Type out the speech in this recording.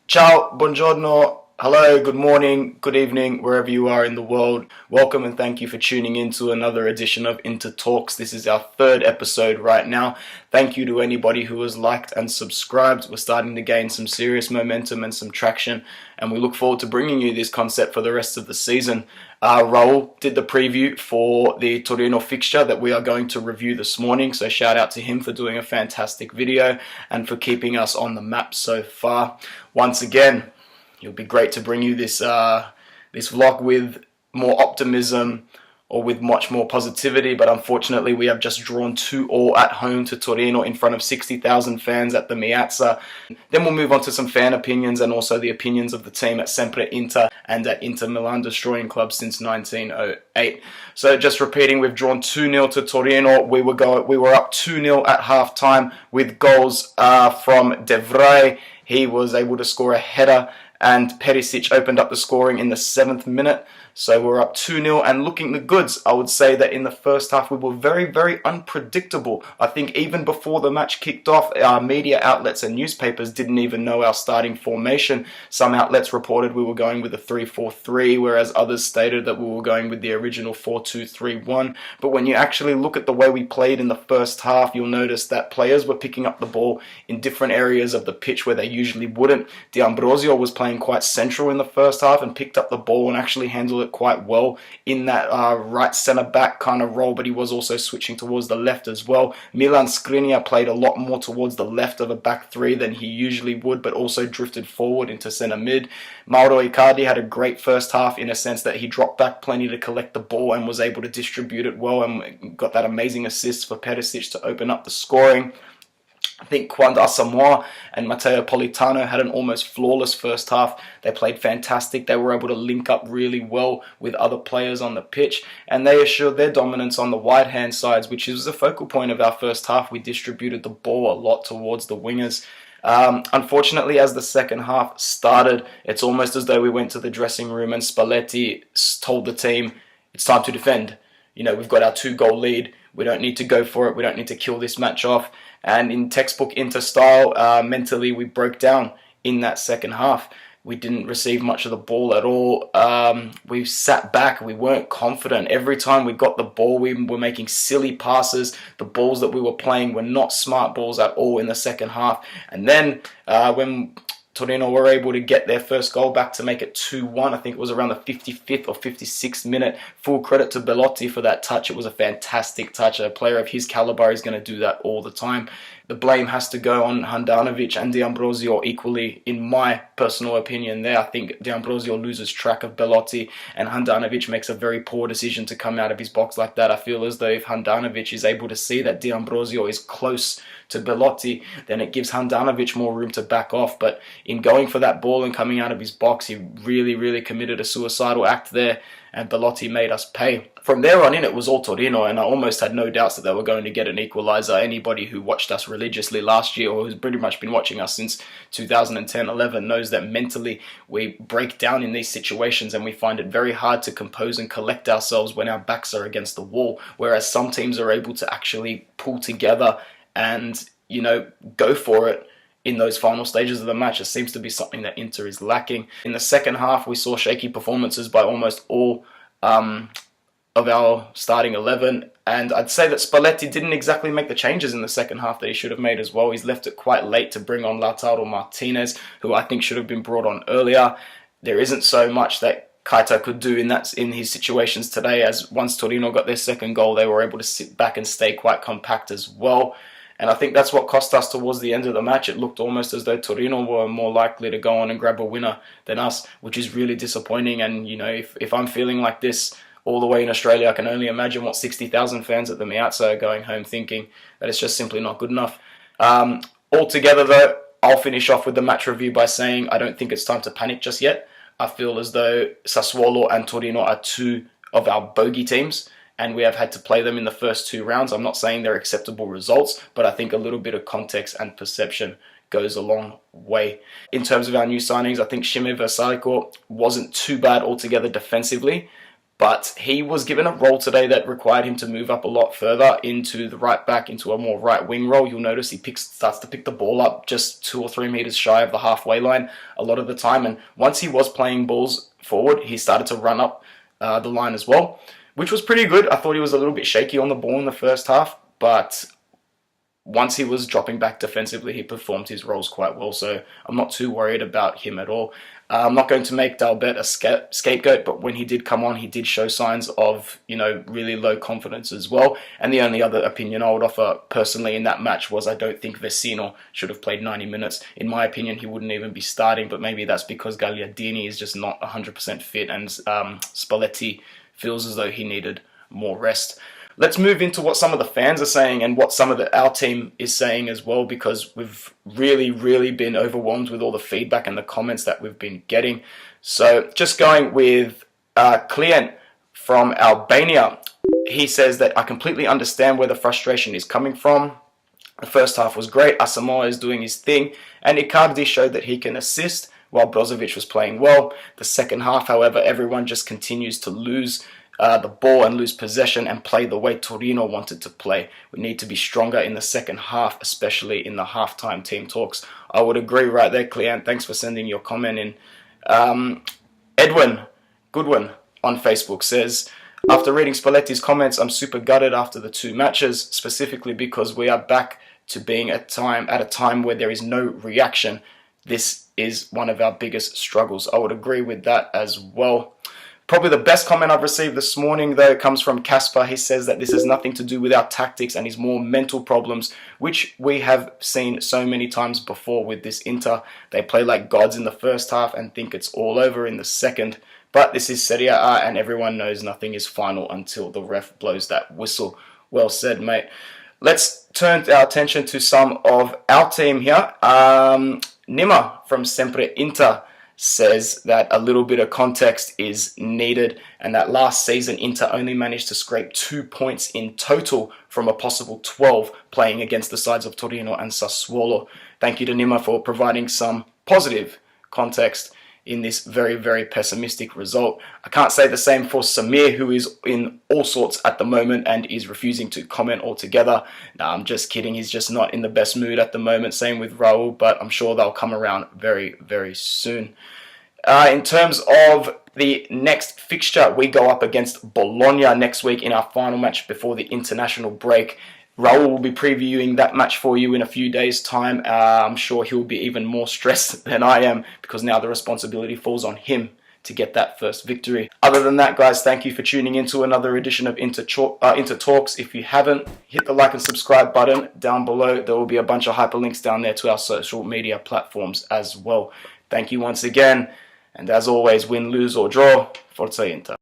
Ciao, buongiorno, hello, good morning, good evening, wherever you are in the world. Welcome and thank you for tuning in to another edition of Inter Talks. This is our third episode right now. Thank you to anybody who has liked and subscribed. We're starting to gain some serious momentum and some traction, and we look forward to bringing you this concept for the rest of the season. Raul did the preview for the Torino fixture that we are going to review this morning, so shout out to him for doing a fantastic video and for keeping us on the map so far. Once again, it'll be great to bring you this vlog with more optimism or with much more positivity, but unfortunately we have just drawn 2-2 at home to Torino in front of 60,000 fans at the Piazza. Then we'll move on to some fan opinions and also the opinions of the team at Sempre Inter and at Inter Milan, destroying clubs since 1908. So just repeating, we've drawn 2-0 to Torino. We were up 2-0 at half-time with goals from De Vrij. He was able to score a header, and Perisic opened up the scoring in the 7th minute. So we're up 2-0 and looking the goods. I would say that in the first half we were very, very unpredictable. I think even before the match kicked off, our media outlets and newspapers didn't even know our starting formation. Some outlets reported we were going with a 3-4-3, whereas others stated that we were going with the original 4-2-3-1. But when you actually look at the way we played in the first half, you'll notice that players were picking up the ball in different areas of the pitch where they usually wouldn't. D'Ambrosio was playing quite central in the first half and picked up the ball and actually handled it quite well in that right centre-back kind of role, but he was also switching towards the left as well. Milan Skriniar played a lot more towards the left of a back three than he usually would, but also drifted forward into centre-mid. Mauro Icardi had a great first half in a sense that he dropped back plenty to collect the ball and was able to distribute it well and got that amazing assist for Perisic to open up the scoring. I think Kwanda Asamoah and Matteo Politano had an almost flawless first half. They played fantastic. They were able to link up really well with other players on the pitch, and they assured their dominance on the wide-hand sides, which is the focal point of our first half. We distributed the ball a lot towards the wingers. Unfortunately, as the second half started, it's almost as though we went to the dressing room and Spalletti told the team, it's time to defend. You know, we've got our 2-goal lead. We don't need to go for it. We don't need to kill this match off. And in textbook Inter style, mentally we broke down in that second half. We didn't receive much of the ball at all. We sat back. We weren't confident. Every time we got the ball, we were making silly passes. The balls that we were playing were not smart balls at all in the second half. And then when Torino were able to get their first goal back to make it 2-1. I think it was around the 55th or 56th minute. Full credit to Belotti for that touch. It was a fantastic touch. A player of his caliber is going to do that all the time. The blame has to go on Handanovic and D'Ambrosio equally, in my personal opinion there. I think D'Ambrosio loses track of Belotti and Handanovic makes a very poor decision to come out of his box like that. I feel as though if Handanovic is able to see that D'Ambrosio is close to Belotti, then it gives Handanovic more room to back off. But in going for that ball and coming out of his box, he really, really committed a suicidal act there, and Belotti made us pay. From there on in, it was all Torino, and I almost had no doubts that they were going to get an equaliser. Anybody who watched us religiously last year, or who's pretty much been watching us since 2010-11, knows that mentally we break down in these situations and we find it very hard to compose and collect ourselves when our backs are against the wall, whereas some teams are able to actually pull together and, you know, go for it in those final stages of the match. It seems to be something that Inter is lacking. In the second half, we saw shaky performances by almost all of our starting 11, and I'd say that Spalletti didn't exactly make the changes in the second half that he should have made as well. He's left it quite late to bring on Lautaro Martinez, who I think should have been brought on earlier. There isn't so much that Kaita could do in his situations today, as once Torino got their second goal, they were able to sit back and stay quite compact as well. And I think that's what cost us towards the end of the match. It looked almost as though Torino were more likely to go on and grab a winner than us, which is really disappointing. And, you know, if I'm feeling like this all the way in Australia, I can only imagine what 60,000 fans at the Piazza are going home thinking, that it's just simply not good enough. Altogether, though, I'll finish off with the match review by saying I don't think it's time to panic just yet. I feel as though Sassuolo and Torino are two of our bogey teams, and we have had to play them in the first 2 rounds. I'm not saying they're acceptable results, but I think a little bit of context and perception goes a long way. In terms of our new signings, I think Shime Versalico wasn't too bad altogether defensively, But he was given a role today that required him to move up a lot further into the right back, into a more right wing role. You'll notice he starts to pick the ball up just 2 or 3 meters shy of the halfway line a lot of the time. And once he was playing balls forward, he started to run up the line as well, which was pretty good. I thought he was a little bit shaky on the ball in the first half, but once he was dropping back defensively, he performed his roles quite well. So I'm not too worried about him at all. I'm not going to make Dalbert a scapegoat, but when he did come on, he did show signs of, really low confidence as well. And the only other opinion I would offer personally in that match was I don't think Vecino should have played 90 minutes. In my opinion, he wouldn't even be starting, but maybe that's because Gagliardini is just not 100% fit and Spalletti feels as though he needed more rest. Let's move into what some of the fans are saying and what some of our team is saying as well, because we've really, really been overwhelmed with all the feedback and the comments that we've been getting. So just going with Client from Albania, he says that I completely understand where the frustration is coming from. The first half was great. Asamoah is doing his thing, and Icardi showed that he can assist while Brozovic was playing well. The second half, however, everyone just continues to lose the ball and lose possession and play the way Torino wanted to play. We need to be stronger in the second half, especially in the halftime team talks. I would agree right there, Client. Thanks for sending your comment in. Edwin Goodwin on Facebook says, after reading Spalletti's comments, I'm super gutted after the 2 matches, specifically because we are back to being at a time where there is no reaction. This is one of our biggest struggles. I would agree with that as well. Probably the best comment I've received this morning, though, comes from Casper. He says that this has nothing to do with our tactics and is more mental problems, which we have seen so many times before with this Inter. They play like gods in the first half and think it's all over in the second. But this is Serie A, and everyone knows nothing is final until the ref blows that whistle. Well said, mate. Let's turn our attention to some of our team here. Nima from Sempre Inter says that a little bit of context is needed and that last season Inter only managed to scrape 2 points in total from a possible 12 playing against the sides of Torino and Sassuolo. Thank you to Nima for providing some positive context in this very, very pessimistic result. I can't say the same for Samir, who is in all sorts at the moment and is refusing to comment altogether. No, I'm just kidding. He's just not in the best mood at the moment. Same with Raul, but I'm sure they'll come around very, very soon. In terms of the next fixture, we go up against Bologna next week in our final match before the international break. Raul will be previewing that match for you in a few days' time. I'm sure he'll be even more stressed than I am because now the responsibility falls on him to get that first victory. Other than that, guys, thank you for tuning in to another edition of Inter Talks. If you haven't, hit the like and subscribe button down below. There will be a bunch of hyperlinks down there to our social media platforms as well. Thank you once again. And as always, win, lose or draw, Forza Inter.